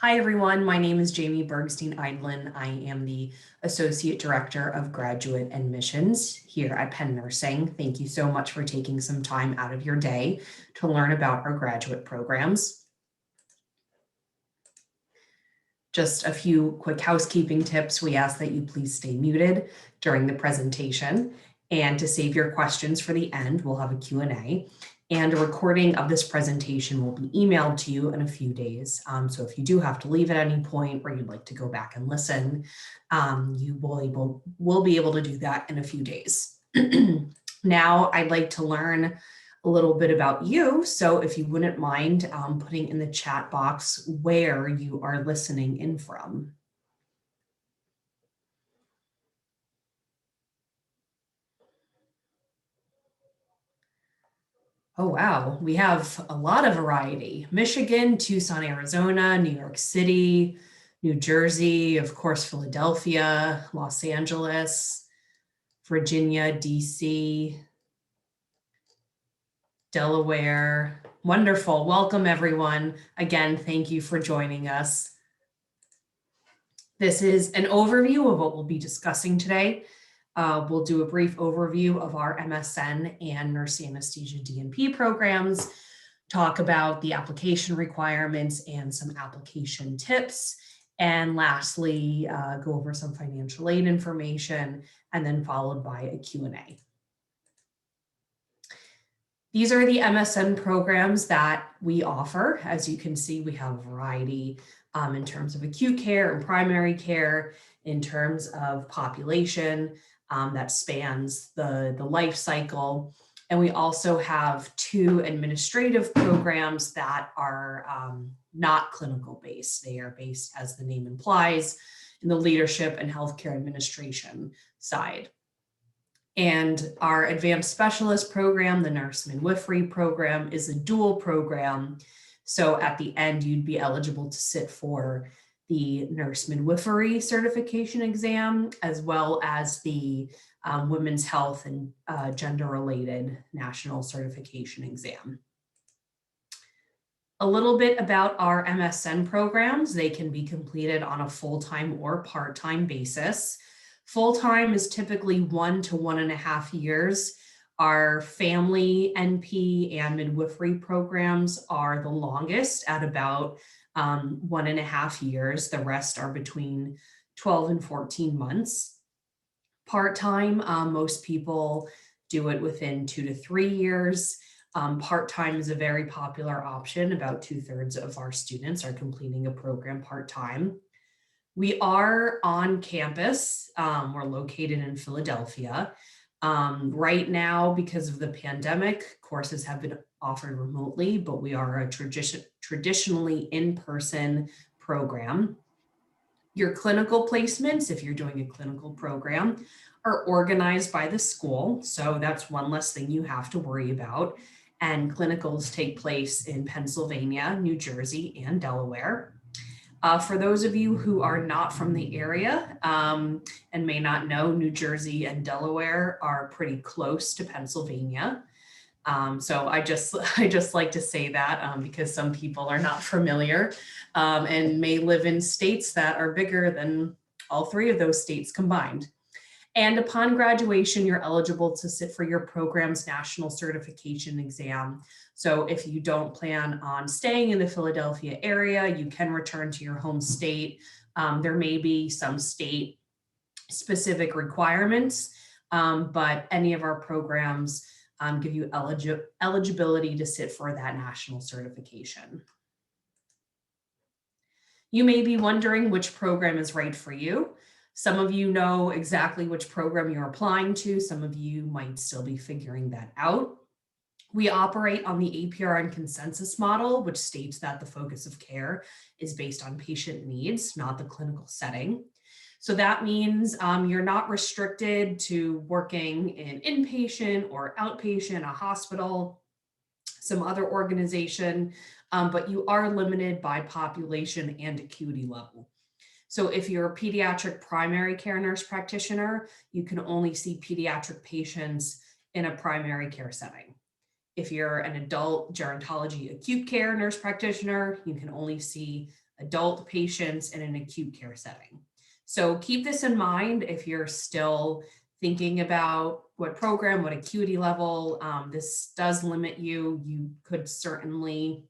Hi, everyone. My name is Jamie Bergstein-Eidlin. I am the Associate Director of Graduate Admissions here at Penn Nursing. Thank you so much for taking some time out of your day to learn about our graduate programs. Just a few quick housekeeping tips. We ask that you please stay muted during the presentation. And to save your questions for the end, we'll have a Q&A. And a recording of this presentation will be emailed to you in a few days. So if you do have to leave at any point or you'd like to go back and listen, you will be able to do that in a few days. Now I'd like to learn a little bit about you. So if you wouldn't mind putting in the chat box where you are listening in from. Oh, wow. We have a lot of variety. Michigan, Tucson, Arizona, New York City, New Jersey, of course, Philadelphia, Los Angeles, Virginia, DC, Delaware. Wonderful. Welcome, everyone. Again, thank you for joining us. This is an overview of what we'll be discussing today. We'll do a brief overview of our MSN and nurse anesthesia DNP programs, talk about the application requirements and some application tips, and lastly, go over some financial aid information, and then followed by a Q&A. These are the MSN programs that we offer. As you can see, we have a variety in terms of acute care and primary care, in terms of population that spans the life cycle. And we also have 2 administrative programs that are not clinical based. They are based, as the name implies, in the leadership and healthcare administration side. And our advanced specialist program, the nurse midwifery program, is a dual program. So at the end, you'd be eligible to sit for the nurse midwifery certification exam, as well as the women's health and gender-related national certification exam. A little bit about our MSN programs. They can be completed on a full-time or part-time basis. Full-time is typically 1 to 1.5 years. Our family NP and midwifery programs are the longest at about 1.5 years. The rest are between 12 and 14 months. Part-time, most people do it within 2 to 3 years. Part-time is a very popular option. About 2/3 of our students are completing a program part-time. We are on campus. We're located in Philadelphia. Right now, because of the pandemic, courses have been offered remotely, but we are a traditionally in-person program. Your clinical placements, if you're doing a clinical program, are organized by the school. So that's one less thing you have to worry about. And clinicals take place in Pennsylvania, New Jersey, and Delaware. For those of you who are not from the area and may not know, New Jersey and Delaware are pretty close to Pennsylvania. So I just like to say that because some people are not familiar and may live in states that are bigger than all 3 of those states combined. And upon graduation, you're eligible to sit for your program's national certification exam. So if you don't plan on staying in the Philadelphia area, you can return to your home state. There may be some state specific requirements, but any of our programs give you eligibility to sit for that national certification. You may be wondering which program is right for you. Some of you know exactly which program you're applying to. Some of you might still be figuring that out. We operate on the APR and consensus model, which states that the focus of care is based on patient needs, not the clinical setting. So that means you're not restricted to working in inpatient or outpatient, a hospital, some other organization, but you are limited by population and acuity level. So if you're a pediatric primary care nurse practitioner, you can only see pediatric patients in a primary care setting. If you're an adult gerontology acute care nurse practitioner, you can only see adult patients in an acute care setting. So keep this in mind if you're still thinking about what program, what acuity level. This does limit you. You could certainly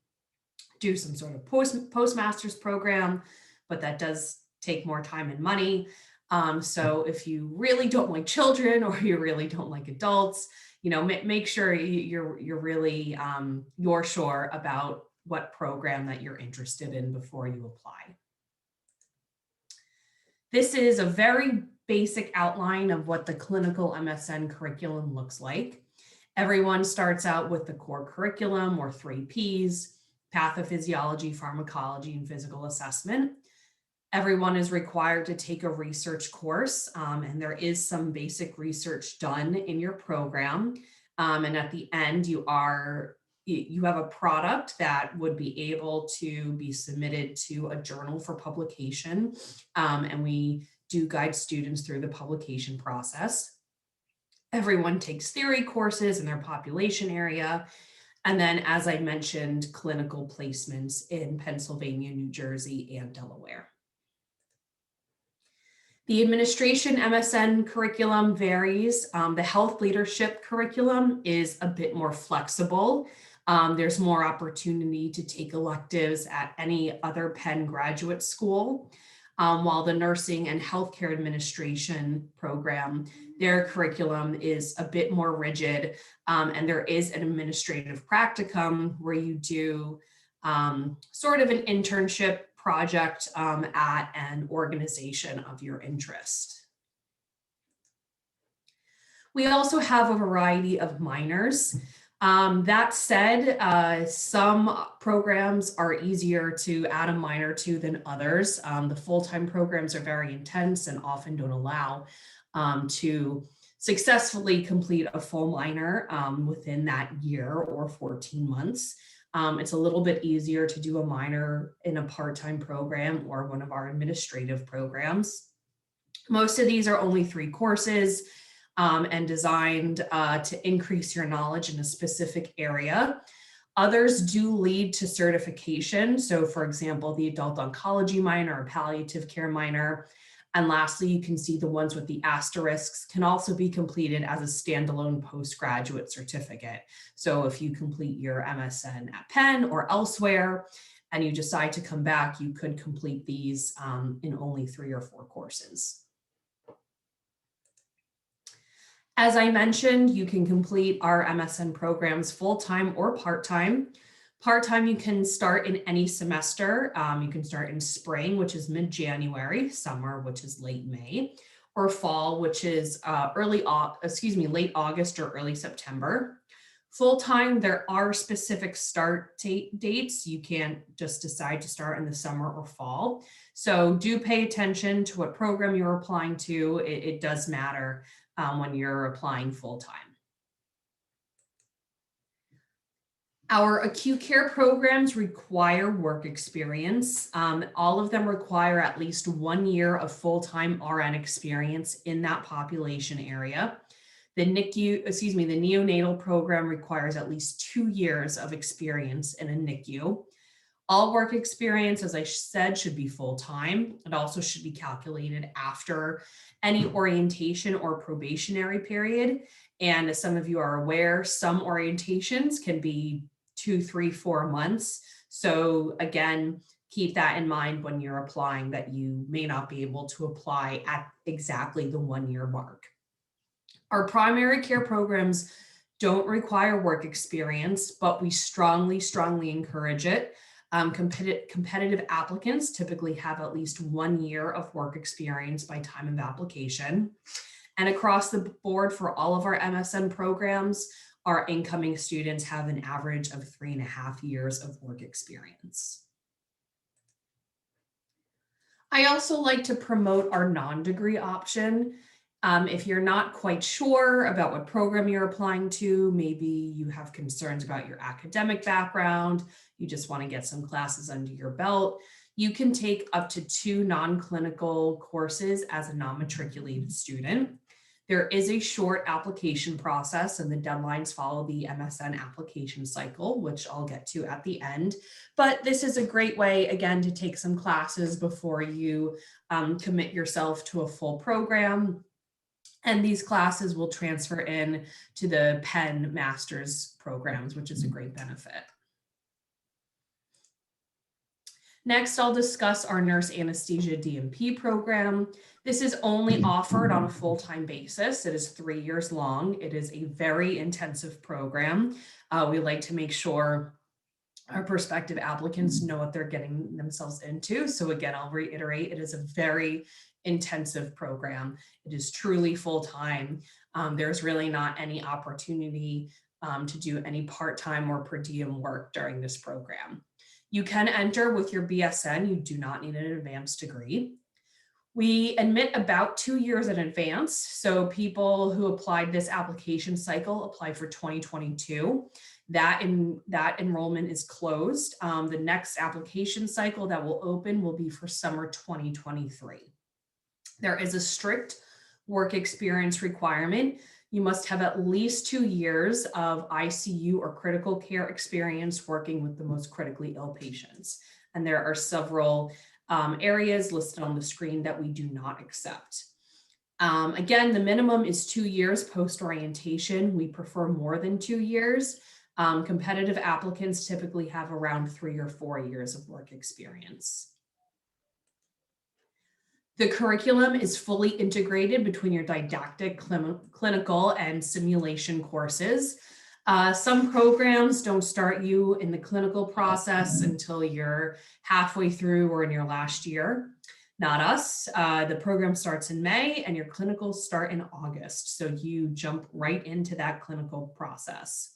do some sort of postmaster's program, but that does take more time and money. So if you really don't like children or you really don't like adults, make sure you're really you're sure about what program that you're interested in before you apply. This is a very basic outline of what the clinical MSN curriculum looks like. Everyone starts out with the core curriculum, or 3 Ps: pathophysiology, pharmacology, and physical assessment. Everyone is required to take a research course, and there is some basic research done in your program. And at the end, you have a product that would be able to be submitted to a journal for publication. And we do guide students through the publication process. Everyone takes theory courses in their population area. And then, as I mentioned, clinical placements in Pennsylvania, New Jersey, and Delaware. The administration MSN curriculum varies. The health leadership curriculum is a bit more flexible. There's more opportunity to take electives at any other Penn graduate school, while the nursing and healthcare administration program, their curriculum is a bit more rigid, and there is an administrative practicum where you do sort of an internship project at an organization of your interest. We also have a variety of minors. That said, some programs are easier to add a minor to than others. The full-time programs are very intense and often don't allow to successfully complete a full minor within that year or 14 months. It's a little bit easier to do a minor in a part-time program or one of our administrative programs. Most of these are only 3 courses and designed to increase your knowledge in a specific area. Others do lead to certification. So for example, the adult oncology minor or palliative care minor. And lastly, you can see the ones with the asterisks can also be completed as a standalone postgraduate certificate. So if you complete your MSN at Penn or elsewhere, and you decide to come back, you could complete these in only 3 or 4 courses. As I mentioned, you can complete our MSN programs full-time or part-time. Part-time, you can start in any semester. You can start in spring, which is mid-January, summer, which is late May, or fall, which is late August or early September. Full-time, there are specific start dates. You can't just decide to start in the summer or fall. So do pay attention to what program you're applying to. It does matter when you're applying full-time. Our acute care programs require work experience. All of them require at least 1 year of full-time RN experience in that population area. The neonatal program requires at least 2 years of experience in a NICU. All work experience, as I said, should be full-time. It also should be calculated after any orientation or probationary period. And as some of you are aware, some orientations can be 2, 3, 4 months. So again, keep that in mind when you're applying, that you may not be able to apply at exactly the 1 year mark. Our primary care programs don't require work experience, but we strongly encourage it. Competitive applicants typically have at least 1 year of work experience by time of application. And across the board for all of our MSN programs, our incoming students have an average of 3.5 years of work experience. I also like to promote our non-degree option. If you're not quite sure about what program you're applying to, maybe you have concerns about your academic background, you just want to get some classes under your belt, you can take up to 2 non-clinical courses as a non-matriculated student. There is a short application process, and the deadlines follow the MSN application cycle, which I'll get to at the end. But this is a great way, again, to take some classes before you commit yourself to a full program. And these classes will transfer in to the Penn master's programs, which is a great benefit. Next, I'll discuss our nurse anesthesia DNP program. This is only offered on a full-time basis. It is 3 years long. It is a very intensive program. We like to make sure our prospective applicants know what they're getting themselves into. So again, I'll reiterate, it is a very intensive program. It is truly full-time. There's really not any opportunity to do any part-time or per diem work during this program. You can enter with your BSN. You do not need an advanced degree. We admit about 2 years in advance. So people who applied this application cycle apply for 2022. That enrollment is closed. The next application cycle that will open will be for summer 2023. There is a strict work experience requirement. You must have at least 2 years of ICU or critical care experience working with the most critically ill patients. And there are several areas listed on the screen that we do not accept. Again, the minimum is 2 years post-orientation. We prefer more than 2 years. Competitive applicants typically have around 3 or 4 years of work experience. The curriculum is fully integrated between your didactic, clinical, and simulation courses. Some programs don't start you in the clinical process until you're halfway through or in your last year. Not us. The program starts in May and your clinicals start in August. So you jump right into that clinical process.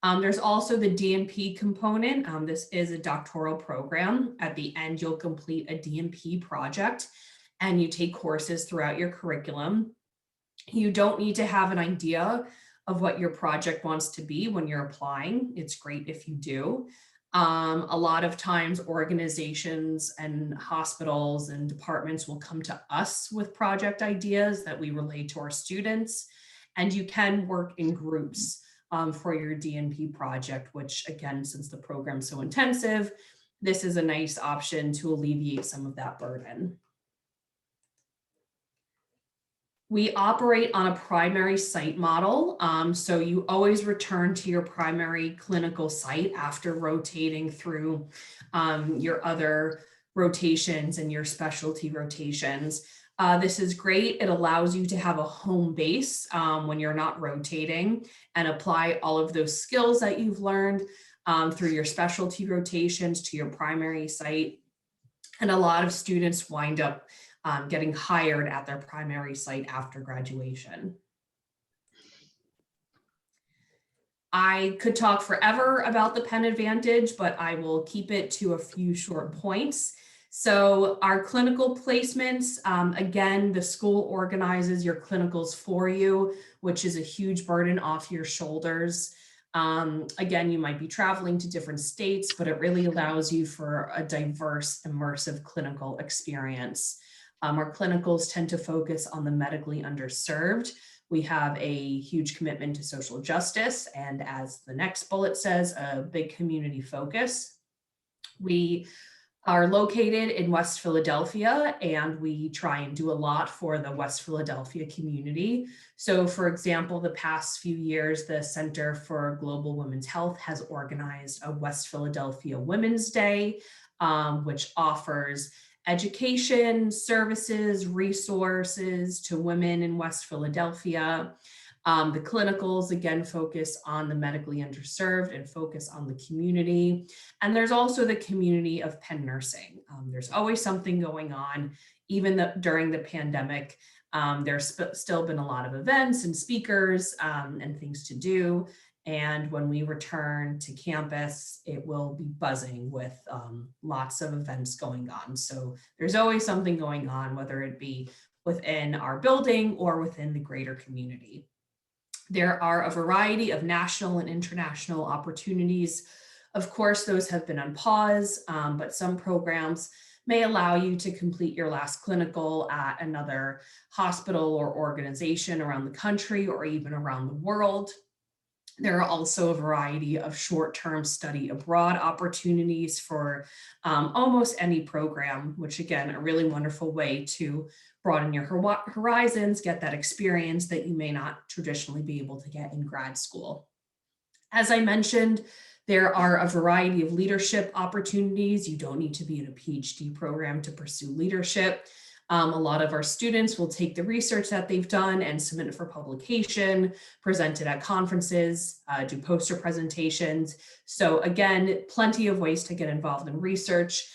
There's also the DNP component. This is a doctoral program. At the end, you'll complete a DNP project and you take courses throughout your curriculum. You don't need to have an idea of what your project wants to be when you're applying. It's great if you do. A lot of times organizations and hospitals and departments will come to us with project ideas that we relay to our students, and you can work in groups for your DNP project, which again, since the program's so intensive, this is a nice option to alleviate some of that burden. We operate on a primary site model. So you always return to your primary clinical site after rotating through your other rotations and your specialty rotations. This is great. It allows you to have a home base when you're not rotating and apply all of those skills that you've learned through your specialty rotations to your primary site. And a lot of students wind up getting hired at their primary site after graduation. I could talk forever about the Penn Advantage, but I will keep it to a few short points. So our clinical placements, again, the school organizes your clinicals for you, which is a huge burden off your shoulders. Again, you might be traveling to different states, but it really allows you for a diverse, immersive clinical experience. Our clinicals tend to focus on the medically underserved. We have a huge commitment to social justice, and as the next bullet says, a big community focus. We are located in West Philadelphia, and we try and do a lot for the West Philadelphia community. So for example, the past few years, the Center for Global Women's Health has organized a West Philadelphia Women's Day, which offers education, services, resources to women in West Philadelphia. The clinicals, again, focus on the medically underserved and focus on the community. And there's also the community of Penn nursing. There's always something going on, even during the pandemic. There's still been a lot of events and speakers and things to do. And when we return to campus, it will be buzzing with lots of events going on. So there's always something going on, whether it be within our building or within the greater community. There are a variety of national and international opportunities. Of course, those have been on pause, but some programs may allow you to complete your last clinical at another hospital or organization around the country or even around the world. There are also a variety of short-term study abroad opportunities for almost any program, which again, a really wonderful way to broaden your horizons, get that experience that you may not traditionally be able to get in grad school. As I mentioned, there are a variety of leadership opportunities. You don't need to be in a PhD program to pursue leadership. A lot of our students will take the research that they've done and submit it for publication, present it at conferences, do poster presentations. So again, plenty of ways to get involved in research,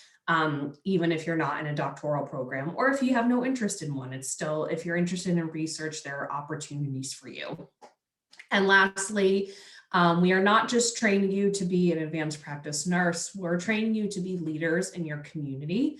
even if you're not in a doctoral program, or if you have no interest in one. It's still, if you're interested in research, there are opportunities for you. And lastly, we are not just training you to be an advanced practice nurse, we're training you to be leaders in your community.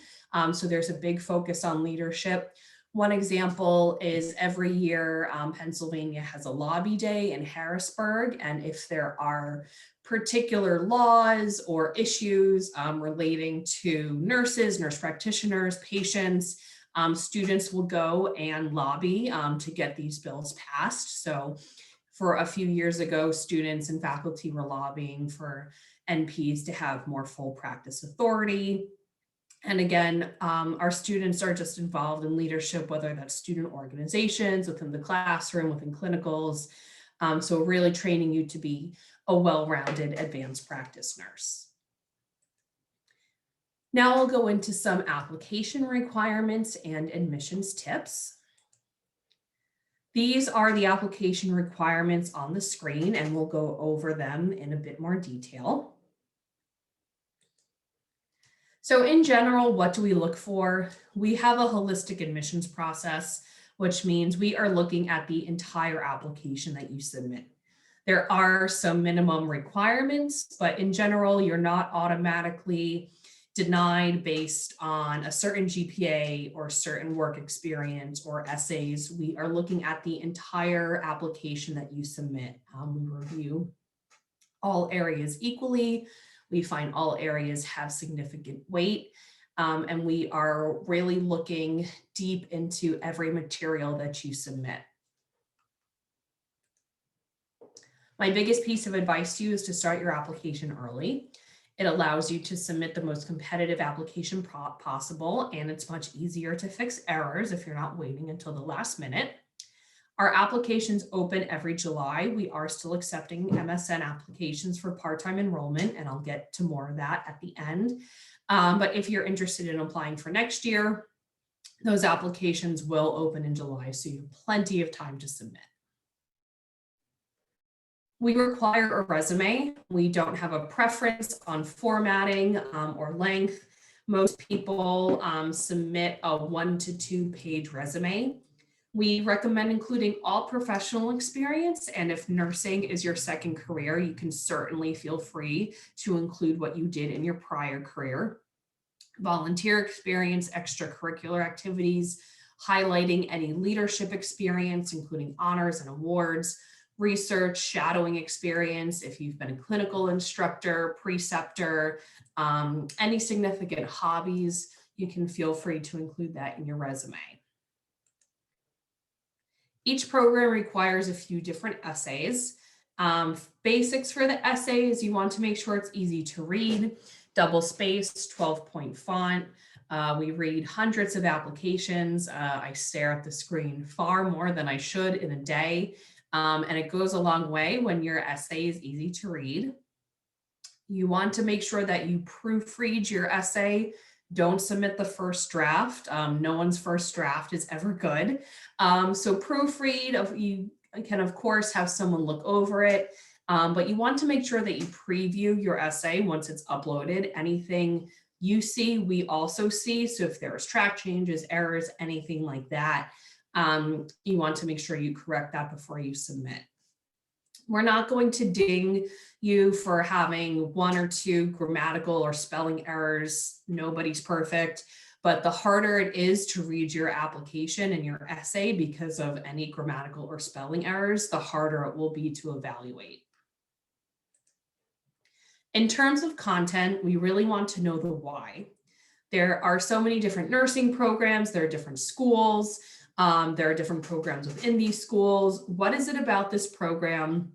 So there's a big focus on leadership. One example is every year, Pennsylvania has a lobby day in Harrisburg. And if there are particular laws or issues relating to nurses, nurse practitioners, patients, students will go and lobby to get these bills passed. So for a few years ago, students and faculty were lobbying for NPs to have more full practice authority. And again, our students are just involved in leadership, whether that's student organizations, within the classroom, within clinicals. So really training you to be a well-rounded advanced practice nurse. Now I'll go into some application requirements and admissions tips. These are the application requirements on the screen, and we'll go over them in a bit more detail. So in general, what do we look for? We have a holistic admissions process, which means we are looking at the entire application that you submit. There are some minimum requirements, but in general, you're not automatically denied based on a certain GPA or certain work experience or essays. We are looking at the entire application that you submit. We review all areas equally. We find all areas have significant weight, and we are really looking deep into every material that you submit. My biggest piece of advice to you is to start your application early. It allows you to submit the most competitive application possible, and it's much easier to fix errors if you're not waiting until the last minute. Our applications open every July. We are still accepting MSN applications for part-time enrollment, and I'll get to more of that at the end. But if you're interested in applying for next year, those applications will open in July, so you have plenty of time to submit. We require a resume. We don't have a preference on formatting or length. Most people submit a 1 to 2 page resume. We recommend including all professional experience, and if nursing is your second career, you can certainly feel free to include what you did in your prior career. Volunteer experience, extracurricular activities, highlighting any leadership experience, including honors and awards, research, shadowing experience, if you've been a clinical instructor, preceptor, any significant hobbies, you can feel free to include that in your resume. Each program requires a few different essays. Basics for the essays, you want to make sure it's easy to read, double-spaced, 12-point font. We read hundreds of applications. I stare at the screen far more than I should in a day. And it goes a long way when your essay is easy to read. You want to make sure that you proofread your essay. Don't submit the first draft. No one's first draft is ever good. So proofread, you can of course have someone look over it, but you want to make sure that you preview your essay once it's uploaded. Anything you see, we also see. So if there's track changes, errors, anything like that, you want to make sure you correct that before you submit. We're not going to ding you for having 1 or 2 grammatical or spelling errors. Nobody's perfect, but the harder it is to read your application and your essay because of any grammatical or spelling errors, the harder it will be to evaluate. In terms of content, we really want to know the why. There are so many different nursing programs, there are different schools, there are different programs within these schools. What is it about this program?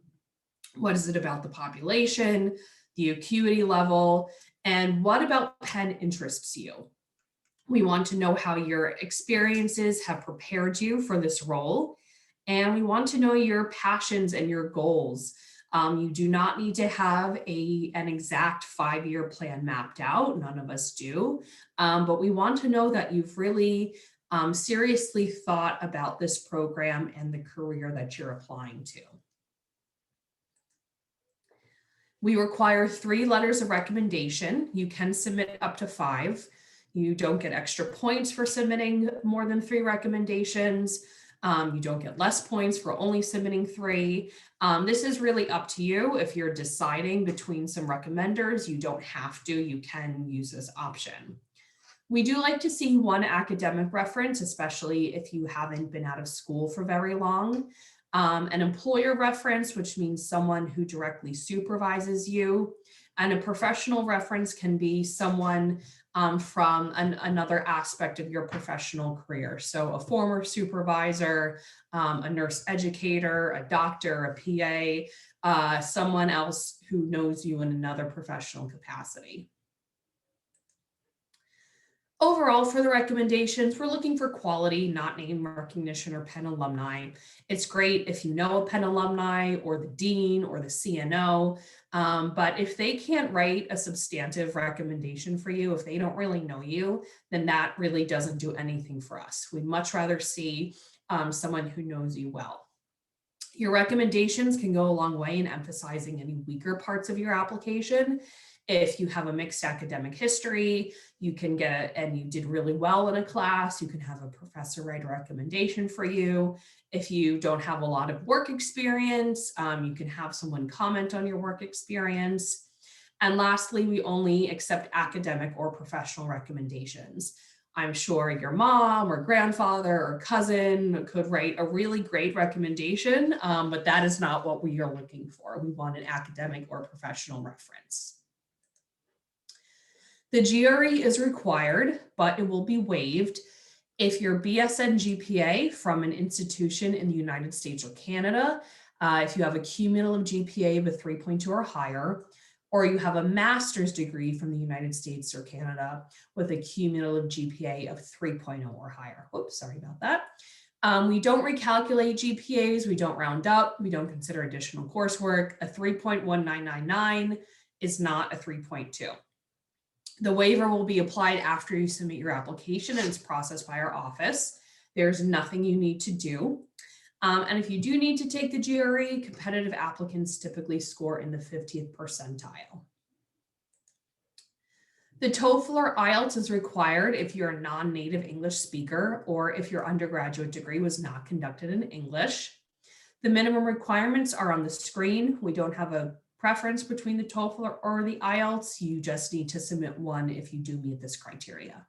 What is it about the population, the acuity level, and what about Penn interests you? We want to know how your experiences have prepared you for this role, and we want to know your passions and your goals. You do not need to have an exact 5-year plan mapped out. None of us do. But we want to know that you've really seriously thought about this program and the career that you're applying to. We require 3 letters of recommendation. You can submit up to 5. You don't get extra points for submitting more than 3 recommendations. You don't get less points for only submitting 3. This is really up to you. If you're deciding between some recommenders, you don't have to. You can use this option. We do like to see 1 academic reference, especially if you haven't been out of school for very long. An employer reference, which means someone who directly supervises you. And a professional reference can be someone from another aspect of your professional career. So a former supervisor, a nurse educator, a doctor, a PA, someone else who knows you in another professional capacity. Overall, for the recommendations, we're looking for quality, not name recognition or Penn alumni. It's great if you know a Penn alumni or the dean or the CNO, but if they can't write a substantive recommendation for you, if they don't really know you, then that really doesn't do anything for us. We'd much rather see someone who knows you well. Your recommendations can go a long way in emphasizing any weaker parts of your application. If you have a mixed academic history, you can get, and you did really well in a class, you can have a professor write a recommendation for you. If you don't have a lot of work experience, you can have someone comment on your work experience. And lastly, we only accept academic or professional recommendations. I'm sure your mom or grandfather or cousin could write a really great recommendation, but that is not what we are looking for. We want an academic or professional reference. The GRE is required, but it will be waived if your BSN GPA from an institution in the United States or Canada, if you have a cumulative GPA of a 3.2 or higher, or you have a master's degree from the United States or Canada with a cumulative GPA of 3.0 or higher. Whoops, sorry about that. We don't recalculate GPAs, we don't round up, we don't consider additional coursework. A 3.1999 is not a 3.2. The waiver will be applied after you submit your application and it's processed by our office. There's nothing you need to do. And if you do need to take the GRE, competitive applicants typically score in the 50th percentile. The TOEFL or IELTS is required if you're a non-native English speaker or if your undergraduate degree was not conducted in English. The minimum requirements are on the screen. We don't have a preference between the TOEFL or the IELTS. You just need to submit one if you do meet this criteria.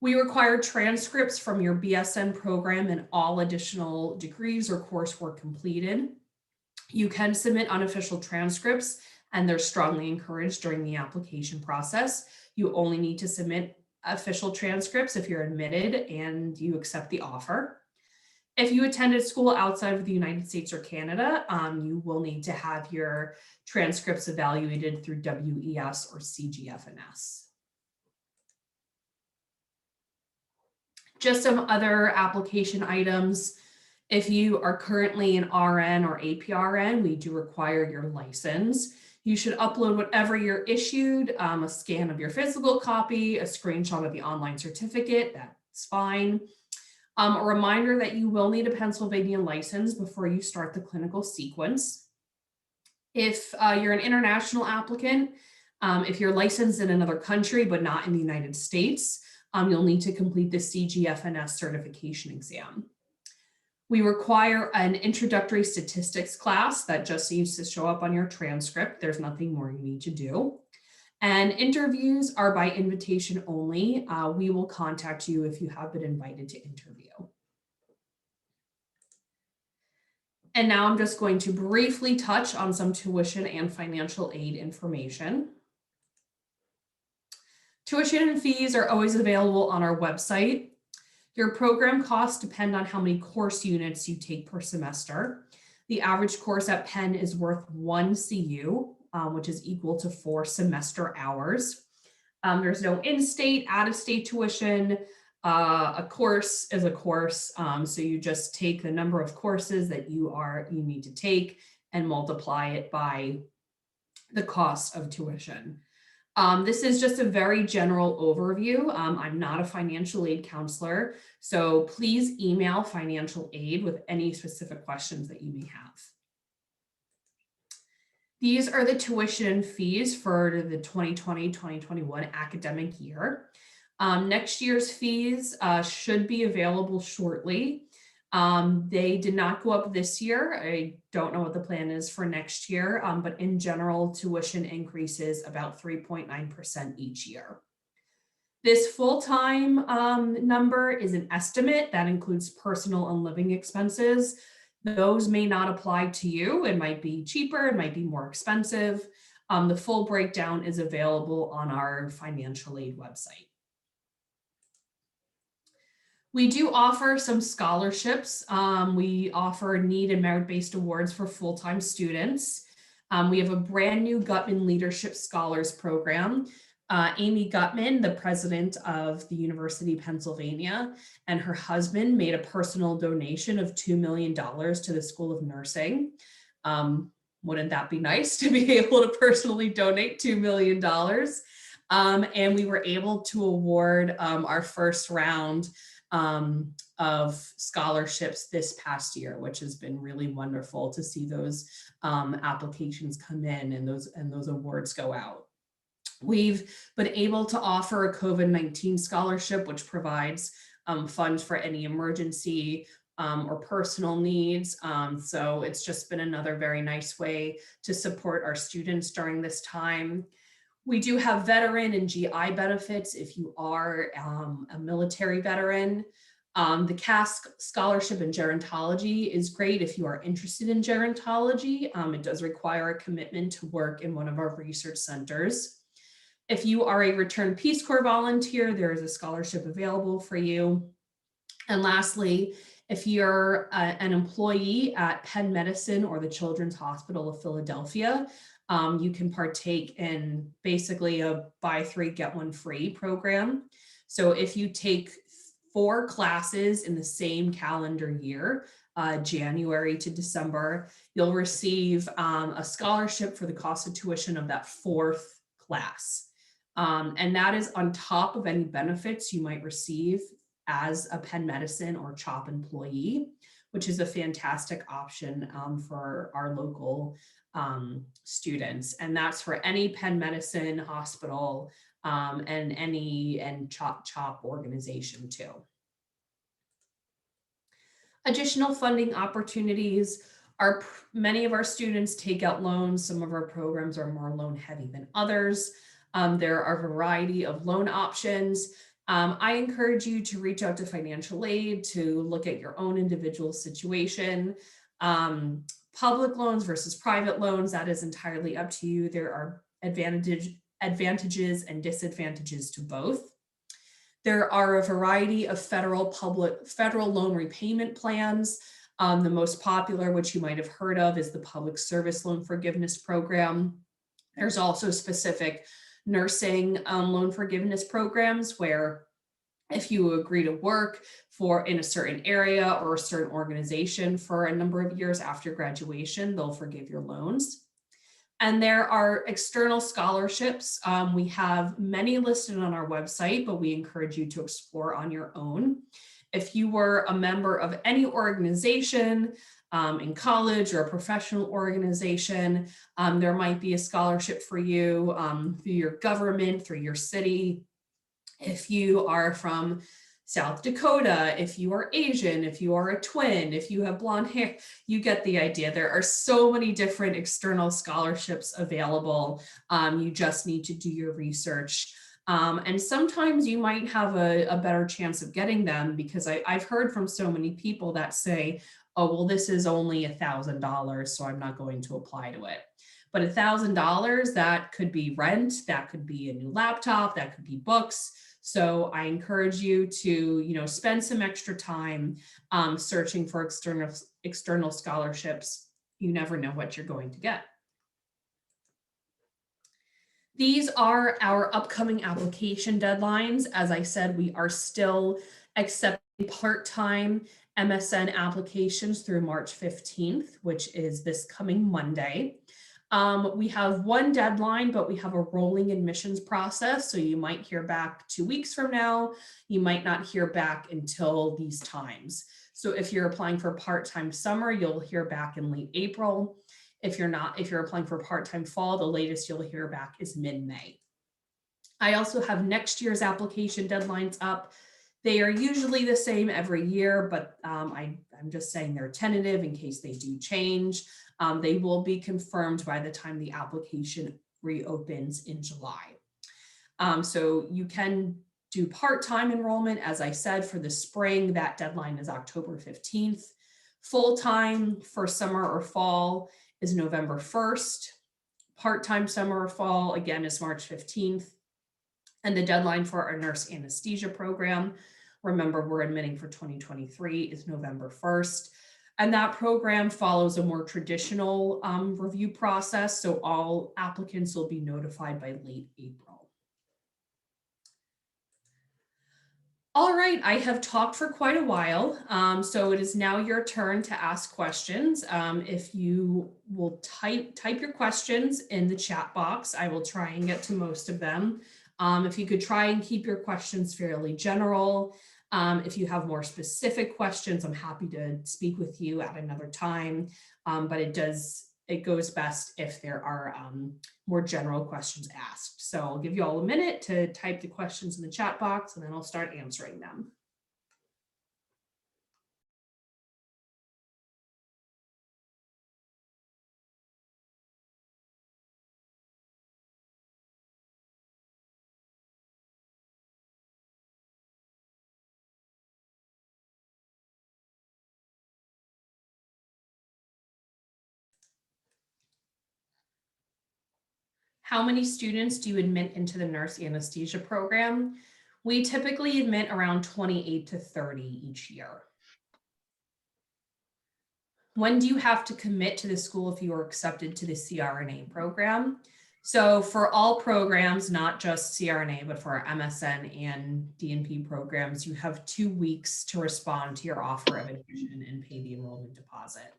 We require transcripts from your BSN program and all additional degrees or coursework completed. You can submit unofficial transcripts and they're strongly encouraged during the application process. You only need to submit official transcripts if you're admitted and you accept the offer. If you attended school outside of the United States or Canada, you will need to have your transcripts evaluated through WES or CGFNS. Just some other application items. If you are currently an RN or APRN, we do require your license. You should upload whatever you're issued, a scan of your physical copy, a screenshot of the online certificate, that's fine. A reminder that you will need a Pennsylvania license before you start the clinical sequence. If you're an international applicant, if you're licensed in another country but not in the United States, you'll need to complete the CGFNS certification exam. We require an introductory statistics class that just needs to show up on your transcript. There's nothing more you need to do. And interviews are by invitation only. We will contact you if you have been invited to interview. And now I'm just going to briefly touch on some tuition and financial aid information. Tuition and fees are always available on our website. Your program costs depend on how many course units you take per semester. The average course at Penn is worth 1 CU, which is equal to 4 semester hours. There's no in-state, out-of-state tuition. A course is a course, so you just take the number of courses that you need to take and multiply it by the cost of tuition. This is just a very general overview. I'm not a financial aid counselor, so please email financial aid with any specific questions that you may have. These are the tuition fees for the 2020-2021 academic year. Next year's fees should be available shortly. They did not go up this year. I don't know what the plan is for next year, but in general, tuition increases about 3.9% each year. This full-time number is an estimate that includes personal and living expenses. Those may not apply to you. It might be cheaper, it might be more expensive. The full breakdown is available on our financial aid website. We do offer some scholarships. We offer need and merit-based awards for full-time students. We have a brand new Gutman Leadership Scholars Program. Amy Gutman, the president of the University of Pennsylvania, and her husband made a personal donation of $2 million to the School of Nursing. Wouldn't that be nice to be able to personally donate $2 million? And we were able to award our first round of scholarships this past year, which has been really wonderful to see those applications come in and those awards go out. We've been able to offer a COVID-19 scholarship, which provides funds for any emergency or personal needs. So it's just been another very nice way to support our students during this time. We do have veteran and GI benefits if you are a military veteran. The CAS scholarship in gerontology is great if you are interested in gerontology. It does require a commitment to work in one of our research centers. If you are a returned Peace Corps volunteer, there is a scholarship available for you. And lastly, if you're an employee at Penn Medicine or the Children's Hospital of Philadelphia, you can partake in basically a buy 3, get 1 free program. So if you take 4 classes in the same calendar year, January to December, you'll receive a scholarship for the cost of tuition of that 4th class. And that is on top of any benefits you might receive as a Penn Medicine or CHOP employee, which is a fantastic option for our local students. And that's for any Penn Medicine hospital and CHOP organization too. Additional funding opportunities are many of our students take out loans. Some of our programs are more loan heavy than others. There are a variety of loan options. I encourage you to reach out to financial aid to look at your own individual situation. Public loans versus private loans, that is entirely up to you. There are advantages and disadvantages to both. There are a variety of federal loan repayment plans. The most popular, which you might have heard of, is the Public Service Loan Forgiveness Program. There's also specific nursing loan forgiveness programs where if you agree to work in a certain area or a certain organization for a number of years after graduation, they'll forgive your loans. And there are external scholarships. We have many listed on our website, but we encourage you to explore on your own. If you were a member of any organization in college or a professional organization, there might be a scholarship for you through your government, through your city. If you are from South Dakota, if you are Asian, if you are a twin, if you have blonde hair, you get the idea. There are so many different external scholarships available. You just need to do your research. And sometimes you might have a better chance of getting them because I've heard from so many people that say, oh, well, this is only $1,000, so I'm not going to apply to it. But $1,000, that could be rent, that could be a new laptop, that could be books. So I encourage you to, spend some extra time searching for external scholarships. You never know what you're going to get. These are our upcoming application deadlines. As I said, we are still accepting part-time MSN applications through March 15th, which is this coming Monday. We have one deadline, but we have a rolling admissions process. So you might hear back 2 weeks from now. You might not hear back until these times. So if you're applying for part-time summer, you'll hear back in late April. If you're applying for part-time fall, the latest you'll hear back is mid-May. I also have next year's application deadlines up. They are usually the same every year, but I'm just saying they're tentative in case they do change. They will be confirmed by the time the application reopens in July. So you can do part-time enrollment. As I said, for the spring, that deadline is October 15th. Full-time for summer or fall is November 1st. Part-time summer or fall, again, is March 15th. And the deadline for our nurse anesthesia program, remember we're admitting for 2023, is November 1st. And that program follows a more traditional review process. So all applicants will be notified by late April. All right, I have talked for quite a while, so it is now your turn to ask questions. If you will type your questions in the chat box, I will try and get to most of them. If you could try and keep your questions fairly general. If you have more specific questions, I'm happy to speak with you at another time, but it goes best if there are more general questions asked. So I'll give you all a minute to type the questions in the chat box and then I'll start answering them. How many students do you admit into the nurse anesthesia program? We typically admit around 28 to 30 each year. When do you have to commit to the school if you are accepted to the CRNA program? So for all programs, not just CRNA, but for our MSN and DNP programs, you have 2 weeks to respond to your offer of admission and pay the enrollment deposit.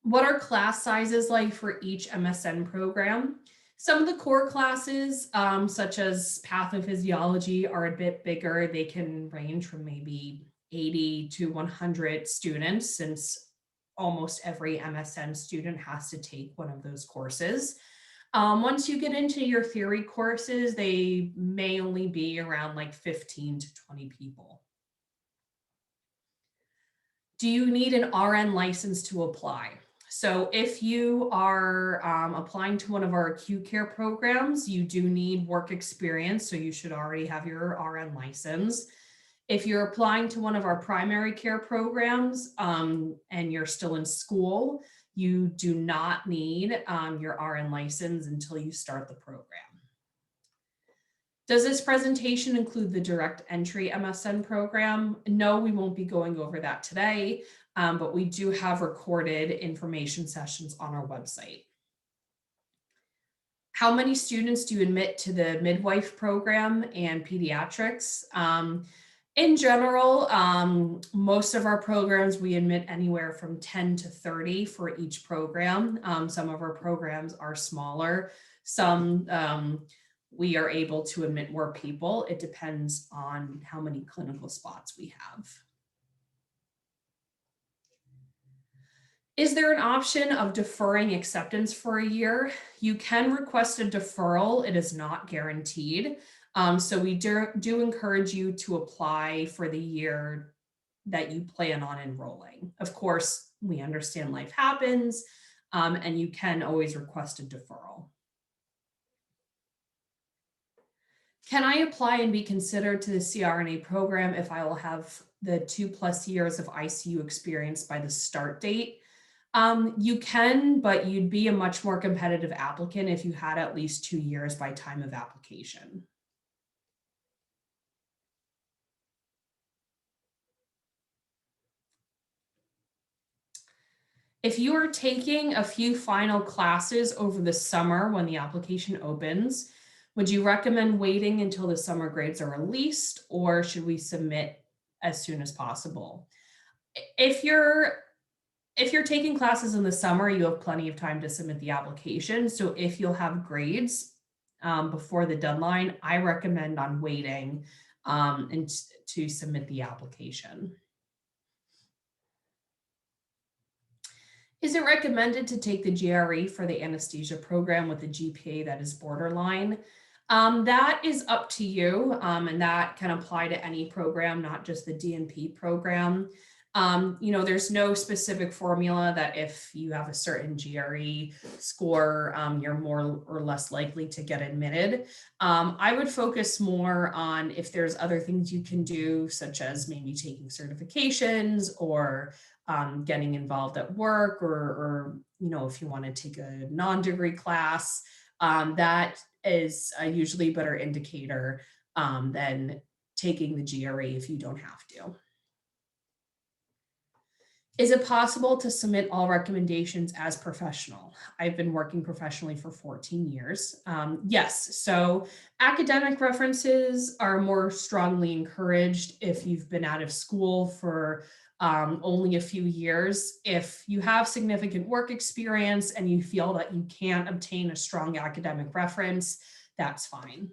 What are class sizes like for each MSN program? Some of the core classes, such as pathophysiology, are a bit bigger. They can range from maybe 80 to 100 students, since almost every MSN student has to take one of those courses. Once you get into your theory courses, they may only be around like 15 to 20 people. Do you need an RN license to apply? So if you are applying to one of our acute care programs, you do need work experience. So you should already have your RN license. If you're applying to one of our primary care programs and you're still in school, you do not need your RN license until you start the program. Does this presentation include the direct entry MSN program? No, we won't be going over that today, but we do have recorded information sessions on our website. How many students do you admit to the midwife program and pediatrics? In general, most of our programs, we admit anywhere from 10 to 30 for each program. Some of our programs are smaller. Some we are able to admit more people. It depends on how many clinical spots we have. Is there an option of deferring acceptance for a year? You can request a deferral. It is not guaranteed. So we do encourage you to apply for the year that you plan on enrolling. Of course, we understand life happens, and you can always request a deferral. Can I apply and be considered to the CRNA program if I will have the 2+ years of ICU experience by the start date. You can, but you'd be a much more competitive applicant if you had at least 2 years by time of application. If you are taking a few final classes over the summer when the application opens, would you recommend waiting until the summer grades are released, or should we submit as soon as possible? If you're taking classes in the summer, you have plenty of time to submit the application. So if you'll have grades before the deadline, I recommend on waiting and to submit the application. Is it recommended to take the GRE for the anesthesia program with a GPA that is borderline? That is up to you, and that can apply to any program, not just the DNP program. There's no specific formula that if you have a certain GRE score, you're more or less likely to get admitted. I would focus more on if there's other things you can do, such as maybe taking certifications or getting involved at work, or if you want to take a non-degree class, that is usually a better indicator than taking the GRE if you don't have to. Is it possible to submit all recommendations as professional? I've been working professionally for 14 years. Yes, so academic references are more strongly encouraged if you've been out of school for only a few years. If you have significant work experience and you feel that you can't obtain a strong academic reference, that's fine.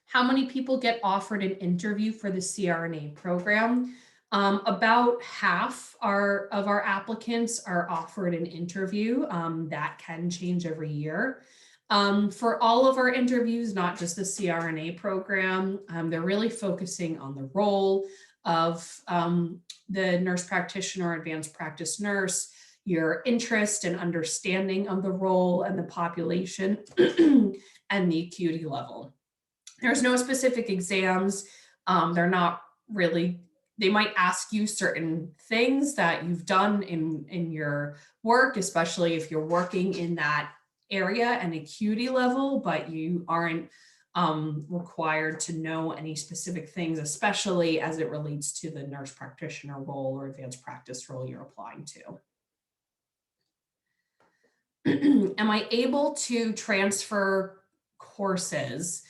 How many people get offered an interview for the CRNA program? About half of our applicants are offered an interview. That can change every year. For all of our interviews, not just the CRNA program, they're really focusing on the role of the nurse practitioner or advanced practice nurse, your interest and understanding of the role and the population, and the acuity level. There's no specific exams. They're not really, they might ask you certain things that you've done in your work, especially if you're working in that area and acuity level, but you aren't required to know any specific things, especially as it relates to the nurse practitioner role or advanced practice role you're applying to. Am I able to transfer courses?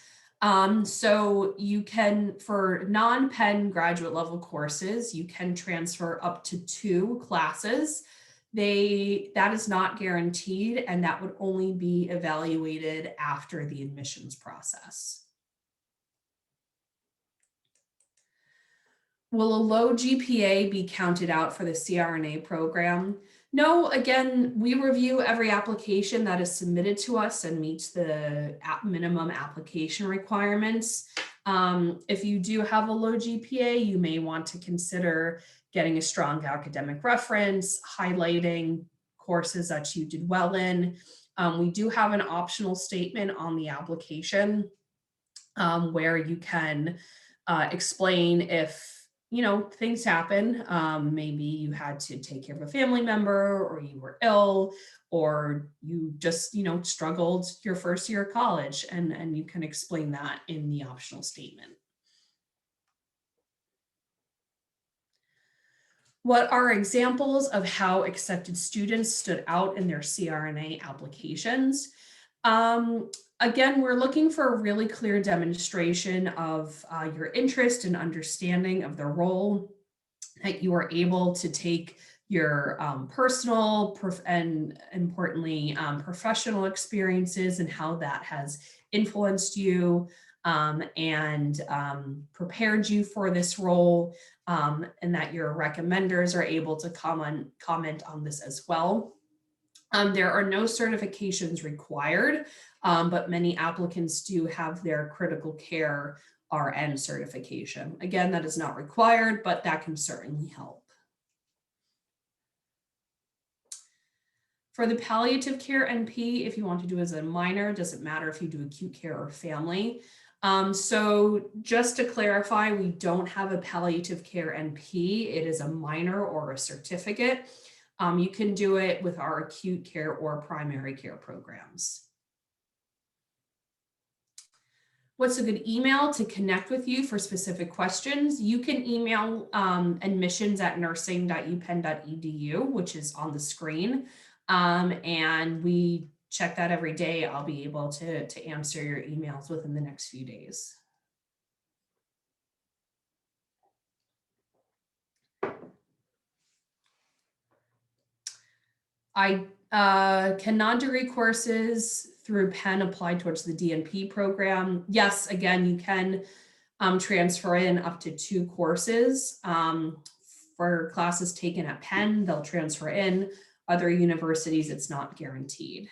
So you can, for non-Penn graduate level courses, you can transfer up to 2 classes. That is not guaranteed, and that would only be evaluated after the admissions process. Will a low GPA be counted out for the CRNA program? No, again, we review every application that is submitted to us and meets the minimum application requirements. If you do have a low GPA, you may want to consider getting a strong academic reference, highlighting courses that you did well in. We do have an optional statement on the application where you can explain if things happen. Maybe you had to take care of a family member, or you were ill, or you just, struggled your first year of college, and you can explain that in the optional statement. What are examples of how accepted students stood out in their CRNA applications? Again, we're looking for a really clear demonstration of your interest and understanding of the role, that you are able to take your personal and importantly professional experiences and how that has influenced you and prepared you for this role, and that your recommenders are able to comment on this as well. There are no certifications required, but many applicants do have their critical care RN certification. Again, that is not required, but that can certainly help. For the palliative care NP, if you want to do as a minor, doesn't matter if you do acute care or family. So just to clarify, we don't have a palliative care NP. It is a minor or a certificate. You can do it with our acute care or primary care programs. What's a good email to connect with you for specific questions? You can email admissions@nursing.upenn.edu, which is on the screen. And we check that every day. I'll be able to answer your emails within the next few days. Can non-degree courses through Penn apply towards the DNP program? Yes, again, you can transfer in up to 2 courses. For classes taken at Penn, they'll transfer in. Other universities, it's not guaranteed.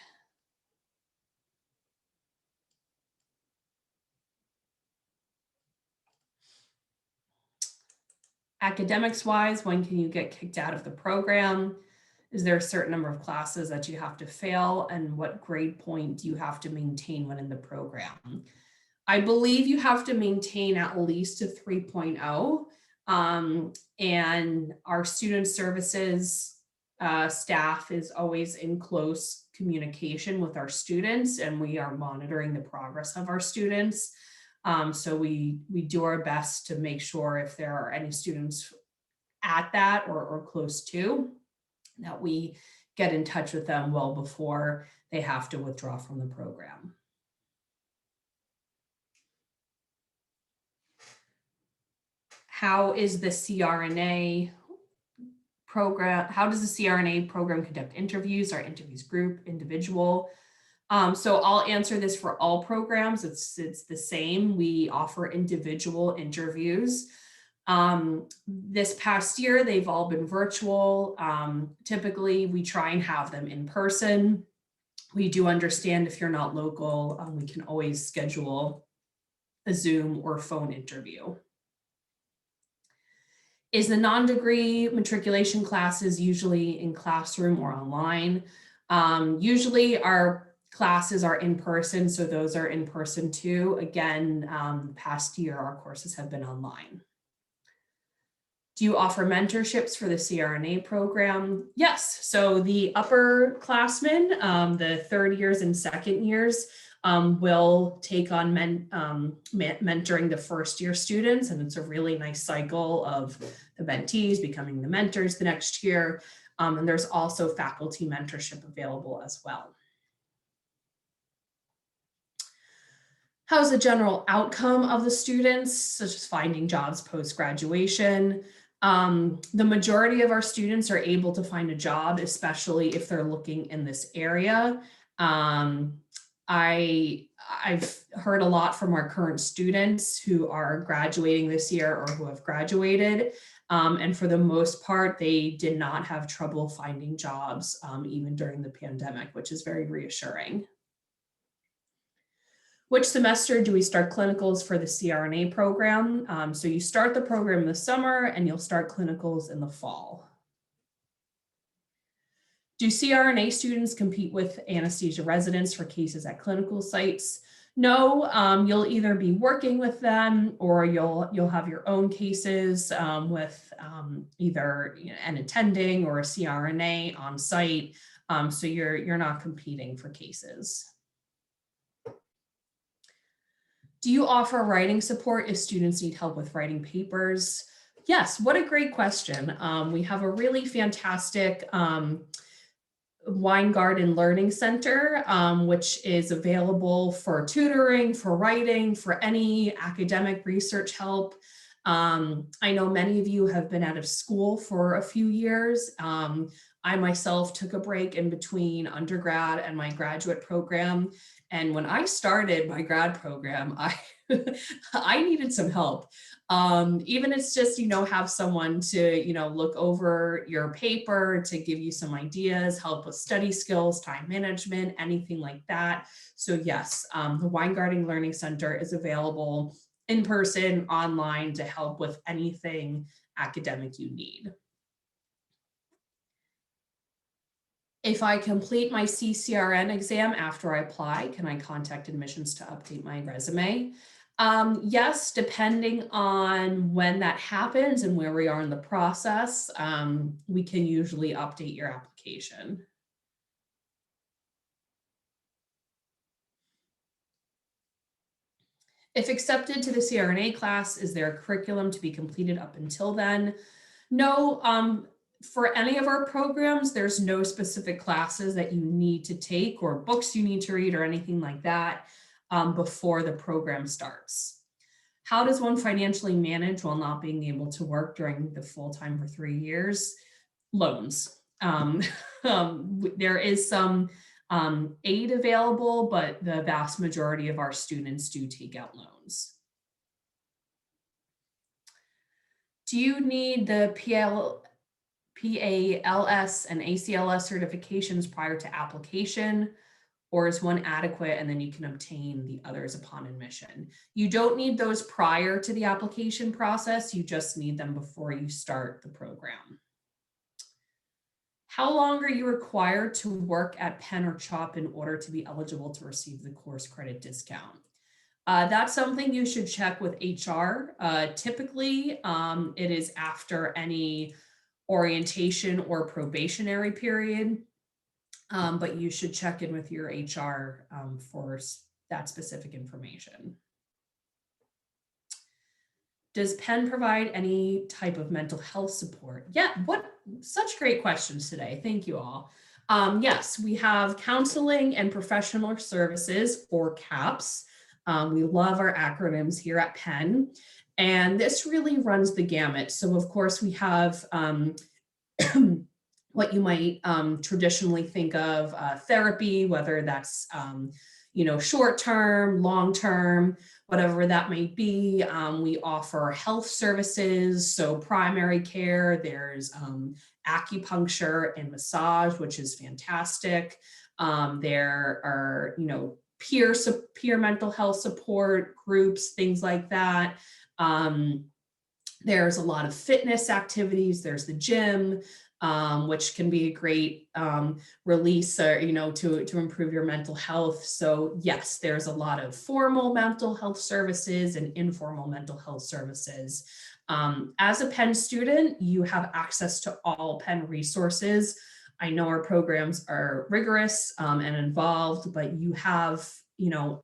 Academics wise, when can you get kicked out of the program? Is there a certain number of classes that you have to fail? And what grade point do you have to maintain when in the program? I believe you have to maintain at least a 3.0. And our student services staff is always in close communication with our students, and we are monitoring the progress of our students. So we do our best to make sure if there are any students at that or close to, that we get in touch with them well before they have to withdraw from the program. How is the CRNA program, how does the CRNA program conduct interviews? Are interviews group, individual? So I'll answer this for all programs. It's the same. We offer individual interviews. This past year, they've all been virtual. Typically, we try and have them in person. We do understand if you're not local, we can always schedule a Zoom or phone interview. Is the non-degree matriculation classes usually in classroom or online? Usually our classes are in person, so those are in person too. Again, past year, our courses have been online. Do you offer mentorships for the CRNA program? Yes, so the upperclassmen, the third years and second years, will take on mentoring the first year students, and it's a really nice cycle of the mentees becoming the mentors the next year. And there's also faculty mentorship available as well. How's the general outcome of the students, such as finding jobs post-graduation? The majority of our students are able to find a job, especially if they're looking in this area. I've heard a lot from our current students who are graduating this year or who have graduated. And for the most part, they did not have trouble finding jobs, even during the pandemic, which is very reassuring. Which semester do we start clinicals for the CRNA program? So you start the program in the summer and you'll start clinicals in the fall. Do CRNA students compete with anesthesia residents for cases at clinical sites? No, you'll either be working with them or you'll have your own cases with either an attending or a CRNA on site. So you're not competing for cases. Do you offer writing support if students need help with writing papers? Yes, what a great question. We have a really fantastic Weingarten Learning Center, which is available for tutoring, for writing, for any academic research help. I know many of you have been out of school for a few years. I myself took a break in between undergrad and my graduate program. And when I started my grad program, I needed some help. Even it's just, have someone to, look over your paper, to give you some ideas, help with study skills, time management, anything like that. So yes, the Weingarten Learning Center is available in person, online, to help with anything academic you need. If I complete my CCRN exam after I apply, can I contact admissions to update my resume? Yes, depending on when that happens and where we are in the process, we can usually update your application. If accepted to the CRNA class, is there a curriculum to be completed up until then? No, for any of our programs, there's no specific classes that you need to take or books you need to read or anything like that before the program starts. How does one financially manage while not being able to work during the full time for 3 years? Loans. There is some aid available, but the vast majority of our students do take out loans. Do you need the PALS and ACLS certifications prior to application, or is one adequate and then you can obtain the others upon admission? You don't need those prior to the application process, you just need them before you start the program. How long are you required to work at Penn or CHOP in order to be eligible to receive the course credit discount? That's something you should check with HR. Typically, it is after any orientation or probationary period, but you should check in with your HR for that specific information. Does Penn provide any type of mental health support? Yeah, such great questions today. Thank you all. Yes, we have counseling and professional services, or CAPS. We love our acronyms here at Penn, and this really runs the gamut. So of course we have what you might traditionally think of therapy, whether that's short-term, long-term, whatever that may be. We offer health services, so primary care, there's acupuncture and massage, which is fantastic. There are, peer mental health support groups, things like that. There's a lot of fitness activities. There's the gym, which can be a great release, to improve your mental health. So yes, there's a lot of formal mental health services and informal mental health services. As a Penn student, you have access to all Penn resources. I know our programs are rigorous and involved, but you have,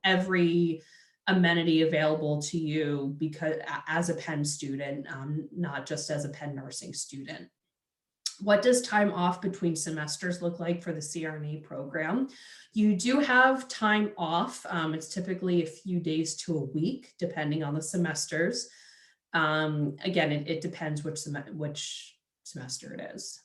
every amenity available to you because as a Penn student, not just as a Penn nursing student. What does time off between semesters look like for the CRNA program? You do have time off. It's typically a few days to a week, depending on the semesters. Again, it depends which semester it is.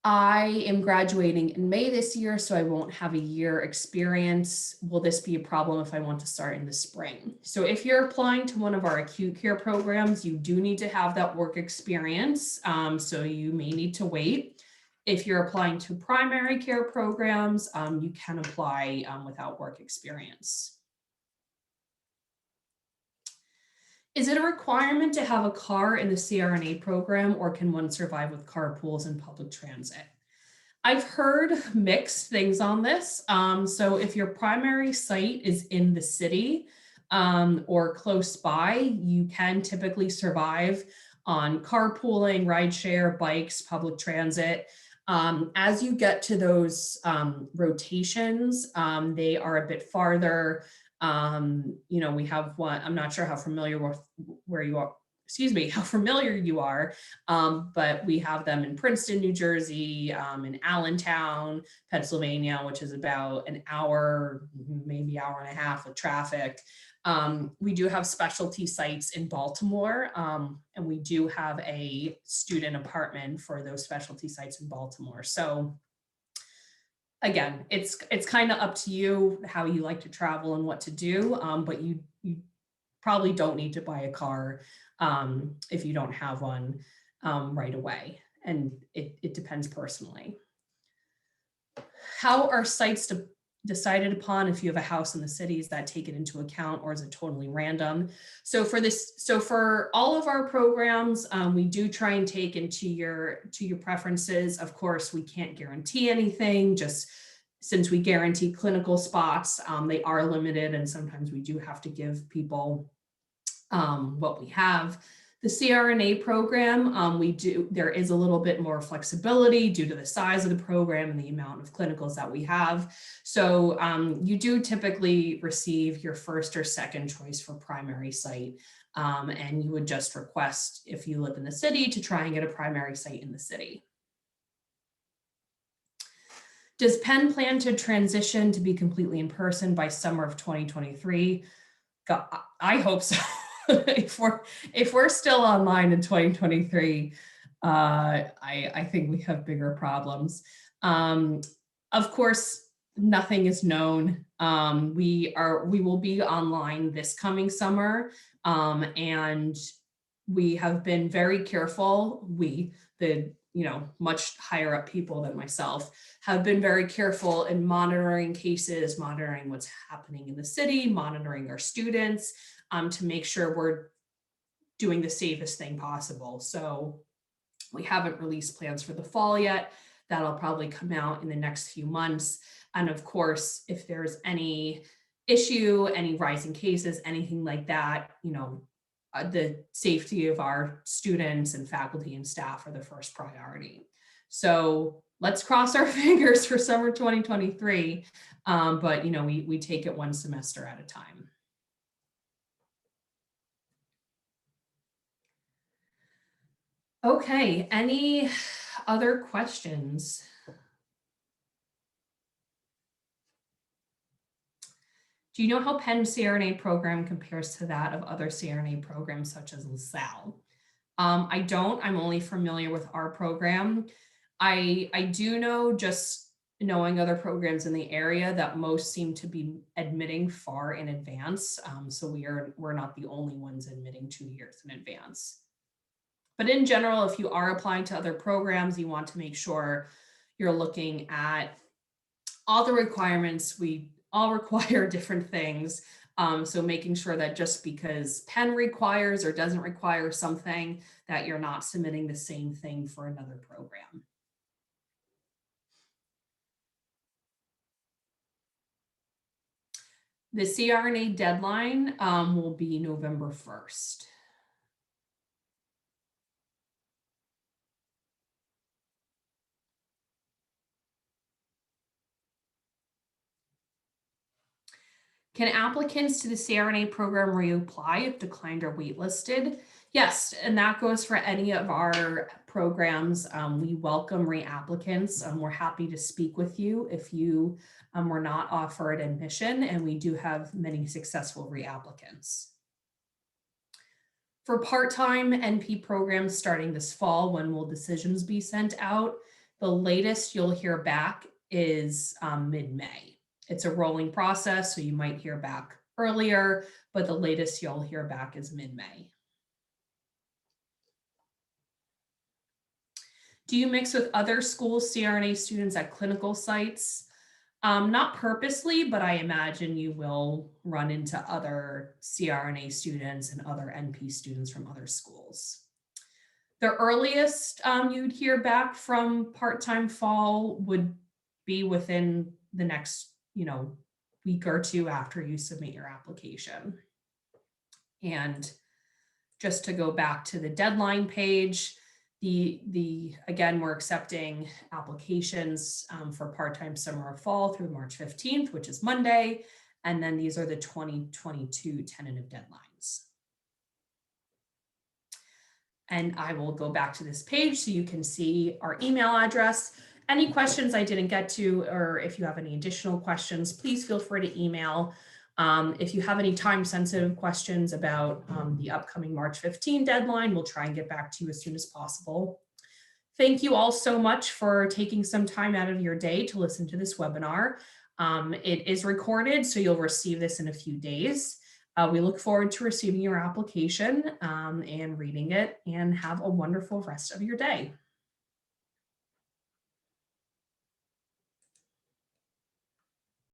I am graduating in May this year, so I won't have a year experience. Will this be a problem if I want to start in the spring? So if you're applying to one of our acute care programs, you do need to have that work experience. So you may need to wait. If you're applying to primary care programs, you can apply without work experience. Is it a requirement to have a car in the CRNA program, or can one survive with carpools and public transit? I've heard mixed things on this. So if your primary site is in the city or close by, you can typically survive on carpooling, rideshare, bikes, public transit. As you get to those rotations, they are a bit farther. We have one, I'm not sure how familiar with where you are, how familiar you are, but we have them in Princeton, New Jersey, in Allentown, Pennsylvania, which is about an hour, maybe hour and a half with traffic. We do have specialty sites in Baltimore, and we do have a student apartment for those specialty sites in Baltimore. So again, it's kind of up to you how you like to travel and what to do, but you probably don't need to buy a car if you don't have one right away, and it depends personally. How are sites decided upon if you have a house in the city? Is that taken into account, or is it totally random? So for all of our programs, we do try and take into your preferences. Of course, we can't guarantee anything, just since we guarantee clinical spots, they are limited, and sometimes we do have to give people what we have. The CRNA program, there is a little bit more flexibility due to the size of the program and the amount of clinicals that we have. So you do typically receive your first or second choice for primary site. And you would just request, if you live in the city, to try and get a primary site in the city. Does Penn plan to transition to be completely in person by summer of 2023? God, I hope so. If we're still online in 2023, I think we have bigger problems. Of course, nothing is known. We will be online this coming summer, and we have been very careful. The much higher up people than myself have been very careful in monitoring cases, monitoring what's happening in the city, monitoring our students, to make sure we're doing the safest thing possible. So we haven't released plans for the fall yet. That'll probably come out in the next few months. And of course, if there's any issue, any rising cases, anything like that, the safety of our students and faculty and staff are the first priority. So let's cross our fingers for summer 2023. But we take it one semester at a time. Okay, any other questions? Do you know how Penn CRNA program compares to that of other CRNA programs such as LaSalle? I don't. I'm only familiar with our program. I do know, just knowing other programs in the area, that most seem to be admitting far in advance. So we're not the only ones admitting 2 years in advance. But in general, if you are applying to other programs, you want to make sure you're looking at all the requirements. We all require different things. So making sure that just because Penn requires or doesn't require something, that you're not submitting the same thing for another program. The CRNA deadline will be November 1st. Can applicants to the CRNA program reapply if declined or waitlisted? Yes, and that goes for any of our programs. We welcome reapplicants. We're happy to speak with you if you were not offered admission, and we do have many successful reapplicants. For part-time NP programs starting this fall, when will decisions be sent out? The latest you'll hear back is mid-May. It's a rolling process, so you might hear back earlier, but the latest you'll hear back is mid-May. Do you mix with other schools' CRNA students at clinical sites? Not purposely, but I imagine you will run into other CRNA students and other NP students from other schools. The earliest you'd hear back from part-time fall would be within the next week or two after you submit your application. And just to go back to the deadline page, again, we're accepting applications for part-time summer or fall through March 15th, which is Monday. And then these are the 2022 tentative deadlines. And I will go back to this page so you can see our email address. Any questions I didn't get to, or if you have any additional questions, please feel free to email. If you have any time-sensitive questions about the upcoming March 15 deadline, we'll try and get back to you as soon as possible. Thank you all so much for taking some time out of your day to listen to this webinar. It is recorded, so you'll receive this in a few days. We look forward to receiving your application and reading it, and have a wonderful rest of your day.